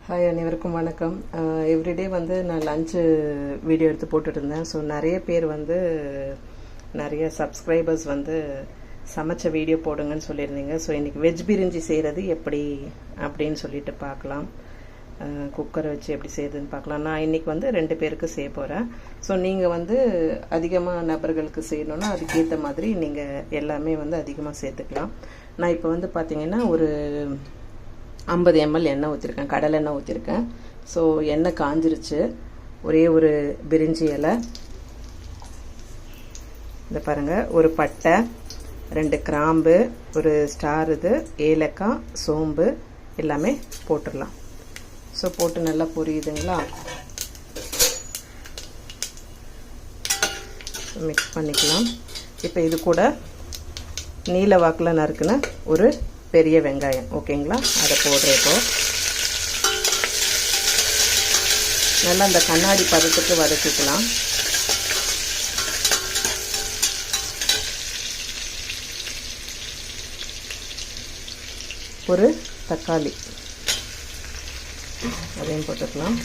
Hi அனைவருக்கும் வணக்கம். Everyday வந்து நான் லஞ்சு வீடியோ எடுத்து போட்டுட்டு இருந்தேன். ஸோ நிறைய பேர் வந்து நிறைய சப்ஸ்கிரைபர்ஸ் வந்து சமைச்ச வீடியோ போடுங்கன்னு சொல்லியிருந்தீங்க. ஸோ இன்றைக்கி வெஜ் பிரிஞ்சி செய்கிறது எப்படி அப்படின்னு சொல்லிட்டு பார்க்கலாம். குக்கரை வச்சு எப்படி செய்யுதுன்னு பார்க்கலாம். நான் இன்றைக்கி வந்து 2 பேருக்கு செய்ய போகிறேன். ஸோ நீங்கள் வந்து அதிகமாக நபர்களுக்கு செய்யணுன்னா அதுக்கேற்ற மாதிரி நீங்கள் எல்லாமே வந்து அதிகமாக சேர்த்துக்கலாம். நான் இப்போ வந்து பார்த்திங்கன்னா ஒரு 50 ml எண்ணெய் ஊற்றிருக்கேன், கடலை எண்ணெய் ஊற்றிருக்கேன். ஸோ எண்ணெய் காஞ்சிருச்சு. ஒரே ஒரு பிரிஞ்சி இலை, இந்த பாருங்கள், ஒரு பட்டை, 2 கிராம்பு, ஒரு ஸ்டார், இது ஏலக்காய், சோம்பு எல்லாமே போட்டுடலாம். ஸோ போட்டு நல்லா பொரியுதுங்களா, மிக்ஸ் பண்ணிக்கலாம். இப்போ இது கூட நீல வாக்கில் நறுக்குன ஒரு பெரிய வெங்காயம், ஓகேங்களா, அதை போடுறேன். இப்போ நல்லா அந்த கண்ணாடி பதத்துக்கு வதக்கிக்கலாம். ஒரு தக்காளி அதையும் போட்டுக்கலாம்.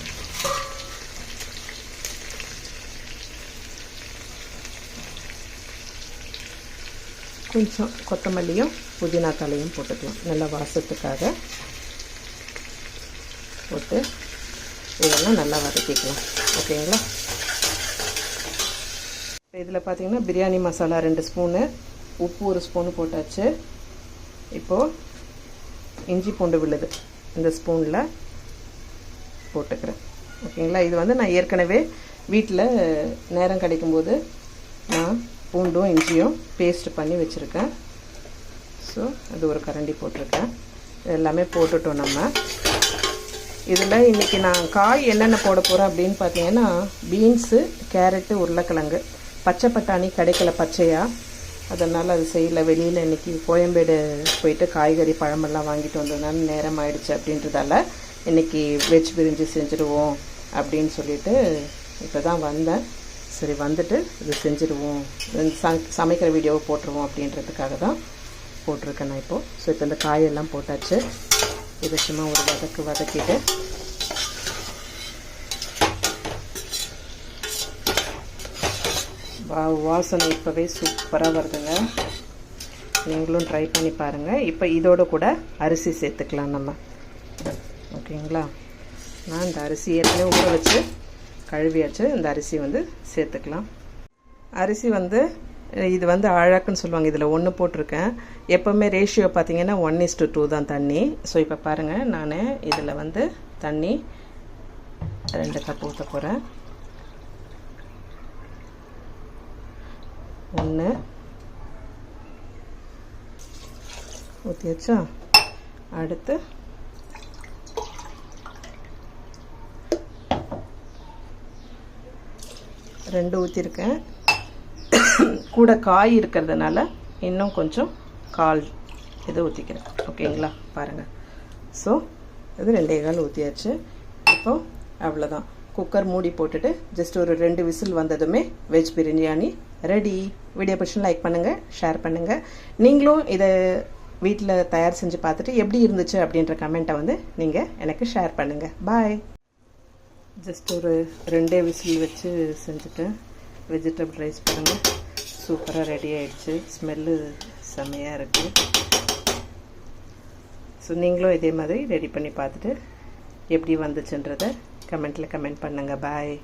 கொஞ்சம் கொத்தமல்லியும் புதினா தலையும் போட்டுக்கலாம், நல்லா வாசத்துக்காக போட்டு இதெல்லாம் நல்லா வதக்கிக்கலாம். ஓகேங்களா. இதில் பார்த்தீங்கன்னா பிரியாணி மசாலா 2 ஸ்பூனு, உப்பு 1 ஸ்பூனு போட்டாச்சு. இப்போது இஞ்சி பூண்டு விழுது இந்த ஸ்பூனில் போட்டுக்கிறேன். ஓகேங்களா. இது வந்து நான் ஏற்கனவே வீட்டில் நேரம் கிடைக்கும்போது நான் பூண்டும் இஞ்சியும் பேஸ்ட் பண்ணி வச்சுருக்கேன். ஸோ அது ஒரு கரண்டி போட்டிருக்கேன். எல்லாமே போட்டுட்டோம். நம்ம இதில் இன்றைக்கி நான் காய் என்னென்ன போட போகிறேன் அப்படின்னு பார்த்தீங்கன்னா, பீன்ஸு, கேரட்டு, உருளைக்கிழங்கு, பச்சை பட்டாணி கிடைக்கல பச்சையாக, அதனால் அது செய்யலை. வெளியில் இன்றைக்கி கோயம்பேடு போயிட்டு காய்கறி பழமெல்லாம் வாங்கிட்டு வந்ததுனால நேரம் ஆயிடுச்சு அப்படின்றதால இன்றைக்கி வெஜ் பிரிஞ்சி செஞ்சுடுவோம் அப்படின்னு சொல்லிட்டு இப்போ தான் வந்தேன். சரி, வந்துட்டு இது செஞ்சுடுவோம், சமைக்கிற வீடியோவை போட்டுருவோம் அப்படின்றதுக்காக தான் போட்டிருக்கேன் நான் இப்போது. ஸோ இப்போ இந்த காயெல்லாம் போட்டாச்சு. இதை சும்மா ஒரு வதக்கிட்டு வாசனை இப்போவே சூப்பராக வருதுங்க. நீங்களும் ட்ரை பண்ணி பாருங்கள். இப்போ இதோடு கூட அரிசி சேர்த்துக்கலாம் நம்ம. ஓகேங்களா. நான் இந்த அரிசி ஏற்கனவே ஊற வச்சு கழுவியாச்சு. இந்த அரிசி வந்து சேர்த்துக்கலாம். அரிசி வந்து இது வந்து அழகுன்னு சொல்லுவாங்க, இதில் 1 போட்டிருக்கேன். எப்போவுமே ரேஷியோ பார்த்தீங்கன்னா 1:2 தான் தண்ணி. ஸோ இப்போ பாருங்கள், நான் இதில் வந்து தண்ணி 2 கப் ஊற்ற போகிறேன். 1 ஊற்றியாச்சா. அடுத்து 2 ஊற்றிருக்கேன். கூட காய் இருக்கிறதுனால இன்னும் கொஞ்சம் 1/4 இது ஊற்றிக்கிறேன். ஓகேங்களா. பாருங்கள். ஸோ இது 2.25 ஊற்றியாச்சு. இப்போ அவ்வளோதான். குக்கர் மூடி போட்டுட்டு ஜஸ்ட் ஒரு 2 விசில் வந்ததுமே வெஜ் பிரியாணி ரெடி. வீடியோ பிடிச்சி லைக் பண்ணுங்கள், ஷேர் பண்ணுங்கள். நீங்களும் இதை வீட்டில் தயார் செஞ்சு பார்த்துட்டு எப்படி இருந்துச்சு அப்படின்ற கமெண்ட்டை வந்து நீங்கள் எனக்கு ஷேர் பண்ணுங்கள். பாய். ஜஸ்ட் ஒரு 2 விசில் வச்சு செஞ்சுட்டேன். வெஜிடபிள் ரைஸ் பாருங்கள், சூப்பராக ரெடி ஆகிடுச்சு. ஸ்மெல்லு செம்மையாக இருக்குது. ஸோ நீங்களும் இதே மாதிரி ரெடி பண்ணி பார்த்துட்டு எப்படி வந்துச்சுன்றதை கமெண்ட்டில் கமெண்ட் பண்ணுங்கள். பாய்.